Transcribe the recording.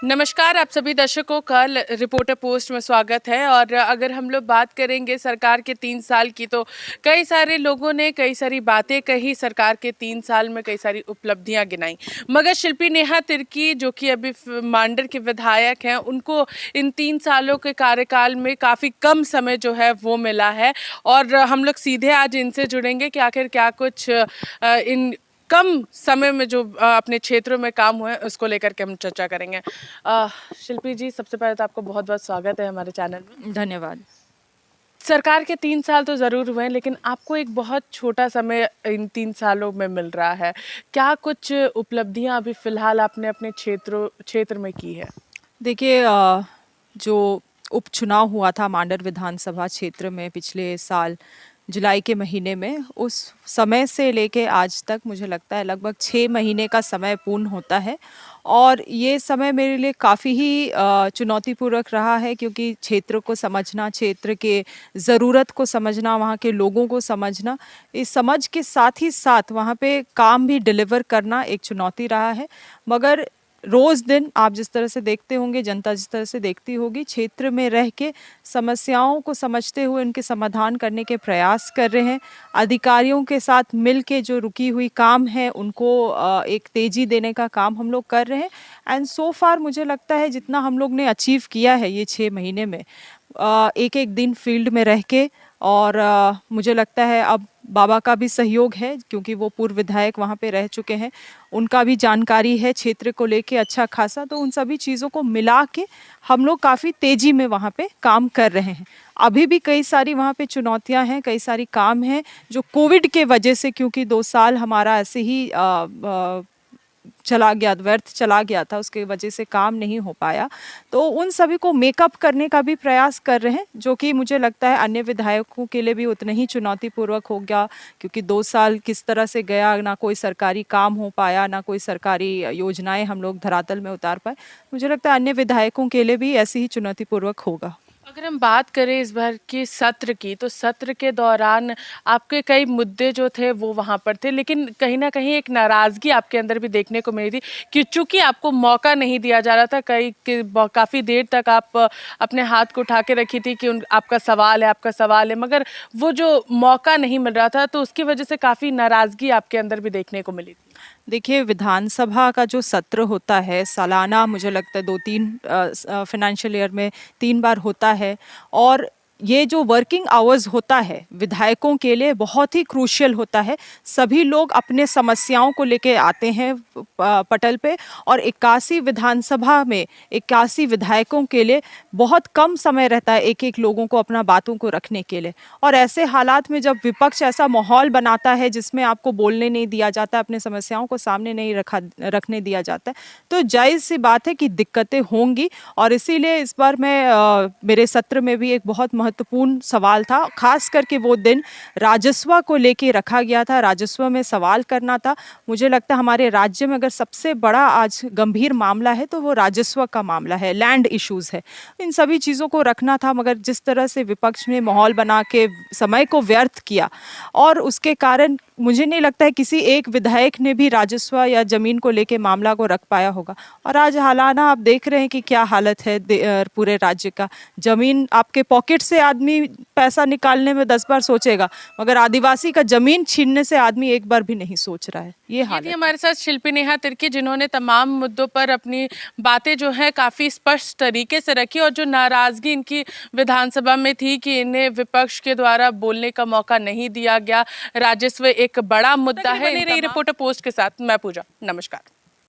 नमस्कार, आप सभी दर्शकों का रिपोर्टर पोस्ट में स्वागत है। और अगर हम लोग बात करेंगे सरकार के 3 साल की, तो कई सारे लोगों ने कई सारी बातें कही, सरकार के 3 साल में कई सारी उपलब्धियां गिनाई। मगर शिल्पी नेहा तिर्की जो कि अभी मांडर के विधायक हैं, उनको इन 3 सालों के कार्यकाल में काफ़ी कम समय जो है वो मिला है। और हम लोग सीधे आज इनसे जुड़ेंगे कि आखिर क्या कुछ इन कम समय में जो अपने क्षेत्रों में काम हुए उसको लेकर के हम चर्चा करेंगे। शिल्पी जी, सबसे पहले तो आपको बहुत बहुत स्वागत है हमारे चैनल में। धन्यवाद। सरकार के 3 साल तो ज़रूर हुए हैं, लेकिन आपको एक बहुत छोटा समय इन 3 सालों में मिल रहा है। क्या कुछ उपलब्धियां अभी फ़िलहाल आपने अपने क्षेत्र में की है? देखिए, जो उपचुनाव हुआ था मांडर विधानसभा क्षेत्र में पिछले साल जुलाई के महीने में, उस समय से लेके आज तक मुझे लगता है लगभग 6 महीने का समय पूर्ण होता है। और ये समय मेरे लिए काफ़ी ही चुनौतीपूर्वक रहा है, क्योंकि क्षेत्र को समझना, क्षेत्र के ज़रूरत को समझना, वहाँ के लोगों को समझना, इस समझ के साथ ही साथ वहाँ पे काम भी डिलीवर करना एक चुनौती रहा है। मगर रोज़ दिन आप जिस तरह से देखते होंगे, जनता जिस तरह से देखती होगी, क्षेत्र में रह के समस्याओं को समझते हुए उनके समाधान करने के प्रयास कर रहे हैं। अधिकारियों के साथ मिल के जो रुकी हुई काम है उनको एक तेज़ी देने का काम हम लोग कर रहे हैं। एंड सो फार मुझे लगता है जितना हम लोग ने अचीव किया है ये 6 महीने में, एक एक दिन फील्ड में रह के, और मुझे लगता है अब बाबा का भी सहयोग है, क्योंकि वो पूर्व विधायक वहाँ पे रह चुके हैं, उनका भी जानकारी है क्षेत्र को लेके अच्छा खासा। तो उन सभी चीज़ों को मिला के हम लोग काफ़ी तेज़ी में वहाँ पे काम कर रहे हैं। अभी भी कई सारी वहाँ पे चुनौतियाँ हैं, कई सारी काम हैं जो कोविड के वजह से, क्योंकि 2 साल हमारा ऐसे ही चला गया, व्यर्थ चला गया था, उसके वजह से काम नहीं हो पाया। तो उन सभी को मेकअप करने का भी प्रयास कर रहे हैं, जो कि मुझे लगता है अन्य विधायकों के लिए भी उतना ही चुनौतीपूर्वक हो गया, क्योंकि 2 साल किस तरह से गया, ना कोई सरकारी काम हो पाया, ना कोई सरकारी योजनाएं हम लोग धरातल में उतार पाए। मुझे लगता है अन्य विधायकों के लिए भी ऐसे ही चुनौतीपूर्वक होगा। अगर हम बात करें इस बार के सत्र की, तो सत्र के दौरान आपके कई मुद्दे जो थे वो वहाँ पर थे, लेकिन कहीं ना कहीं एक नाराज़गी आपके अंदर भी देखने को मिली थी कि चूंकि आपको मौका नहीं दिया जा रहा था। काफ़ी देर तक आप अपने हाथ को उठा के रखी थी कि आपका सवाल है, आपका सवाल है, मगर वो जो मौका नहीं मिल रहा था, तो उसकी वजह से काफ़ी नाराज़गी आपके अंदर भी देखने को मिली थी। देखिए, विधानसभा का जो सत्र होता है सालाना, मुझे लगता है 2-3 फाइनेंशियल ईयर में 3 बार होता है। और ये जो वर्किंग आवर्स होता है विधायकों के लिए बहुत ही क्रूशियल होता है। सभी लोग अपने समस्याओं को लेके आते हैं पटल पे, और 81 विधानसभा में 81 विधायकों के लिए बहुत कम समय रहता है एक एक लोगों को अपना बातों को रखने के लिए। और ऐसे हालात में जब विपक्ष ऐसा माहौल बनाता है जिसमें आपको बोलने नहीं दिया जाता, अपने समस्याओं को सामने नहीं रखने दिया जाता है, तो जायज़ सी बात है कि दिक्कतें होंगी। और इसीलिए इस बार मैं मेरे सत्र में भी एक बहुत महत्वपूर्ण सवाल था, खास करके वो दिन राजस्व को लेके रखा गया था, राजस्व में सवाल करना था। मुझे लगता है हमारे राज्य में अगर सबसे बड़ा आज गंभीर मामला है तो वो राजस्व का मामला है, लैंड इश्यूज है। इन सभी चीज़ों को रखना था, मगर जिस तरह से विपक्ष ने माहौल बना के समय को व्यर्थ किया, और उसके कारण मुझे नहीं लगता है किसी एक विधायक ने भी राजस्व या जमीन को लेके मामला को रख पाया होगा। और आज हालाना आप देख रहे हैं कि क्या हालत है पूरे राज्य का। जमीन आपके पॉकेट से आदमी पैसा निकालने में 10 बार सोचेगा, मगर आदिवासी का जमीन छीनने से आदमी एक बार भी नहीं सोच रहा है। ये हालत। हमारे साथ शिल्पी नेहा तिर्की, जिन्होंने तमाम मुद्दों पर अपनी बातें जो है काफ़ी स्पष्ट तरीके से रखी, और जो नाराज़गी इनकी विधानसभा में थी कि इन्हें विपक्ष के द्वारा बोलने का मौका नहीं दिया गया, राजस्व एक बड़ा मुद्दा है। रिपोर्टर पोस्ट के साथ मैं पूजा, नमस्कार।